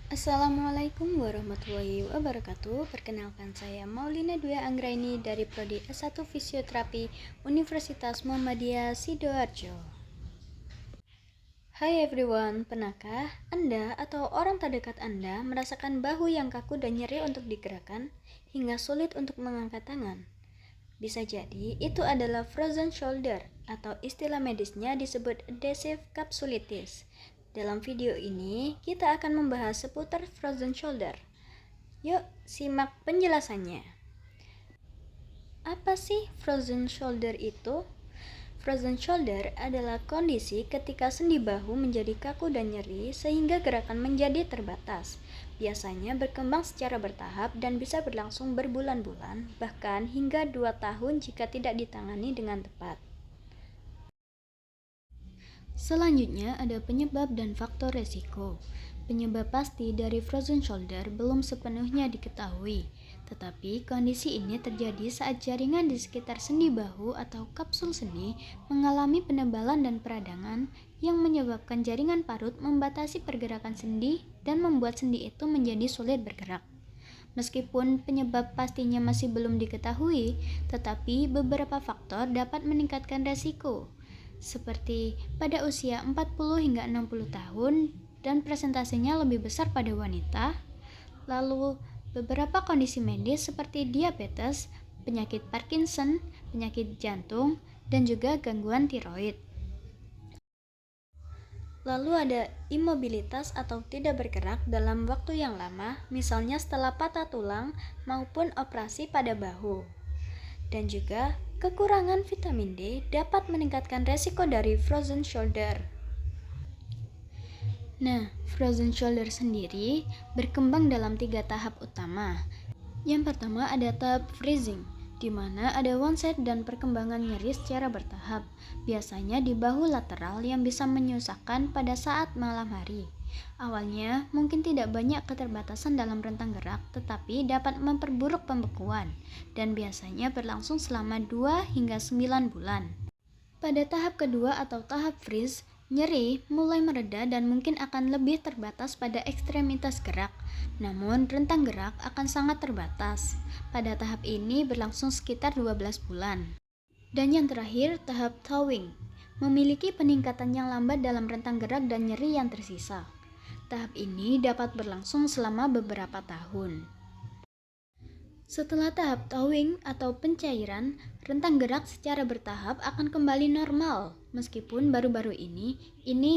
Assalamualaikum warahmatullahi wabarakatuh. Perkenalkan saya Maulina Dwi Anggraini dari Prodi S1 Fisioterapi Universitas Muhammadiyah Sidoarjo. Hai everyone, pernahkah Anda atau orang terdekat Anda merasakan bahu yang kaku dan nyeri untuk digerakkan hingga sulit untuk mengangkat tangan? Bisa jadi itu adalah frozen shoulder atau istilah medisnya disebut adhesive capsulitis. Dalam video ini, kita akan membahas seputar frozen shoulder. Yuk, simak penjelasannya. Apa sih frozen shoulder itu? Frozen shoulder adalah kondisi ketika sendi bahu menjadi kaku dan nyeri sehingga gerakan menjadi terbatas. Biasanya berkembang secara bertahap dan bisa berlangsung berbulan-bulan, bahkan hingga 2 tahun jika tidak ditangani dengan tepat. Selanjutnya ada penyebab dan faktor resiko. Penyebab pasti dari frozen shoulder belum sepenuhnya diketahui, tetapi kondisi ini terjadi saat jaringan di sekitar sendi bahu atau kapsul sendi mengalami penebalan dan peradangan yang menyebabkan jaringan parut membatasi pergerakan sendi dan membuat sendi itu menjadi sulit bergerak. Meskipun penyebab pastinya masih belum diketahui, tetapi beberapa faktor dapat meningkatkan resiko, seperti pada usia 40 hingga 60 tahun dan presentasinya lebih besar pada wanita. Lalu, beberapa kondisi medis seperti diabetes, penyakit Parkinson, penyakit jantung, dan juga gangguan tiroid. Lalu ada imobilitas atau tidak bergerak dalam waktu yang lama, misalnya setelah patah tulang maupun operasi pada bahu. Dan juga kekurangan vitamin D dapat meningkatkan resiko dari frozen shoulder. Nah, frozen shoulder sendiri berkembang dalam 3 tahap utama. Yang pertama ada tahap freezing, di mana ada onset dan perkembangan nyeri secara bertahap, biasanya di bahu lateral yang bisa menyusahkan pada saat malam hari. Awalnya mungkin tidak banyak keterbatasan dalam rentang gerak, tetapi dapat memperburuk pembekuan dan biasanya berlangsung selama 2 hingga 9 bulan. Pada tahap kedua atau tahap freeze, nyeri mulai mereda dan mungkin akan lebih terbatas pada ekstremitas gerak, namun rentang gerak akan sangat terbatas. Pada tahap ini berlangsung sekitar 12 bulan. Dan yang terakhir, tahap thawing, memiliki peningkatan yang lambat dalam rentang gerak dan nyeri yang tersisa. Tahap ini dapat berlangsung selama beberapa tahun. Setelah tahap thawing atau pencairan, rentang gerak secara bertahap akan kembali normal. Meskipun baru-baru ini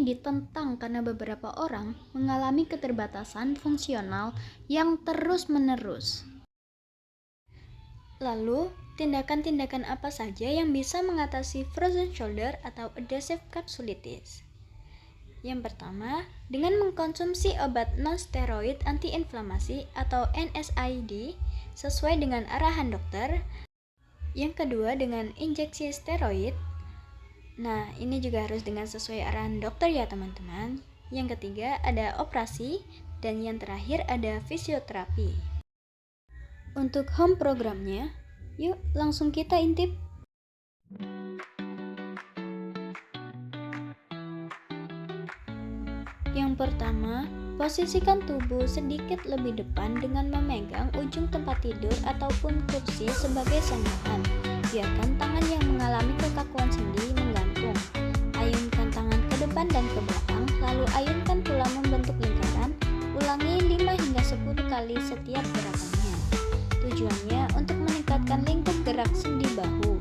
ditentang karena beberapa orang mengalami keterbatasan fungsional yang terus-menerus. Lalu, tindakan-tindakan apa saja yang bisa mengatasi frozen shoulder atau adhesive capsulitis? Yang pertama, dengan mengkonsumsi obat non-steroid antiinflamasi atau NSAID sesuai dengan arahan dokter. Yang kedua, dengan injeksi steroid. Nah, ini juga harus dengan sesuai arahan dokter ya teman-teman. Yang ketiga, ada operasi. Dan yang terakhir, ada fisioterapi. Untuk home programnya, yuk langsung kita intip. Yang pertama, posisikan tubuh sedikit lebih depan dengan memegang ujung tempat tidur ataupun kursi sebagai sandaran. Biarkan tangan yang mengalami kekakuan sendi menggantung. Ayunkan tangan ke depan dan ke belakang, lalu ayunkan pula membentuk lingkaran. Ulangi 5 hingga 10 kali setiap gerakannya. Tujuannya untuk meningkatkan lingkup gerak sendi bahu.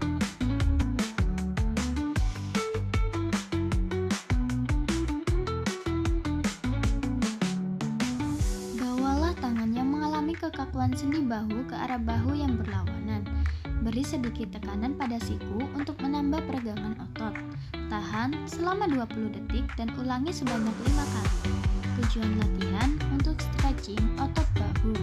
Kekakuan sendi bahu ke arah bahu yang berlawanan. Beri sedikit tekanan pada siku untuk menambah peregangan otot. Tahan selama 20 detik dan ulangi sebanyak 5 kali. Tujuan latihan untuk stretching otot bahu.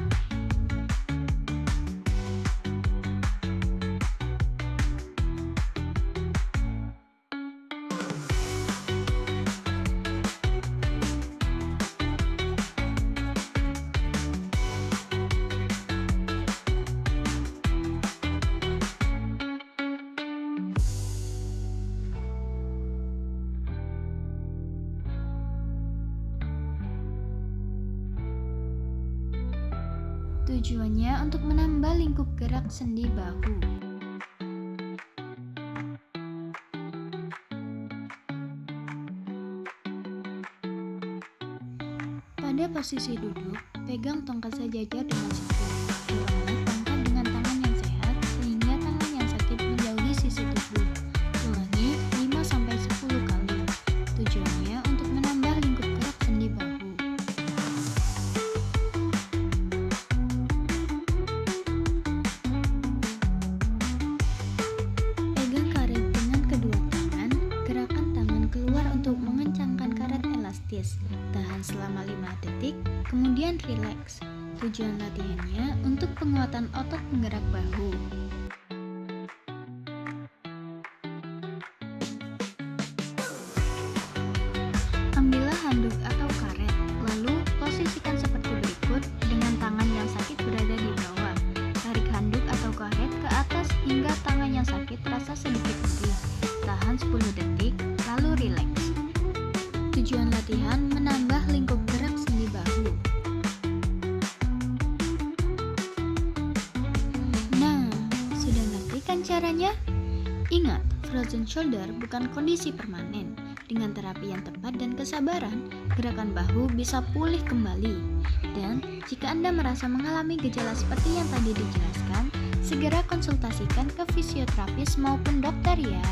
Tujuannya untuk menambah lingkup gerak sendi bahu. Pada posisi duduk, pegang tongkat sejajar dengan siku. Ulangi tongkat dengan tangan yang sehat sehingga tangan yang sakit menjauhi sisi tubuh. Ulangi 5-10 kali. Tujuannya untuk menambah lingkup gerak sendi bahu. Pegang karet dengan kedua tangan, gerakan tangan keluar untuk mengencangkan karet elastis. Tahan selama 5 detik, kemudian rileks. Tujuan latihannya untuk penguatan otot penggerak bahu. Ambillah handuk atau karet, lalu posisikan seperti berikut dengan tangan yang sakit berada di bawah. Tarik handuk atau karet ke atas hingga tangan yang sakit terasa sedikit nyeri. Tahan 10 detik, lalu rileks. Tujuan latihan menambah lingkup gerak sendi bahu. Nah, sudah ngerti kan caranya? Ingat, frozen shoulder bukan kondisi permanen. Dengan terapi yang tepat dan kesabaran, gerakan bahu bisa pulih kembali. Dan jika Anda merasa mengalami gejala seperti yang tadi dijelaskan, segera konsultasikan ke fisioterapis maupun dokter ya.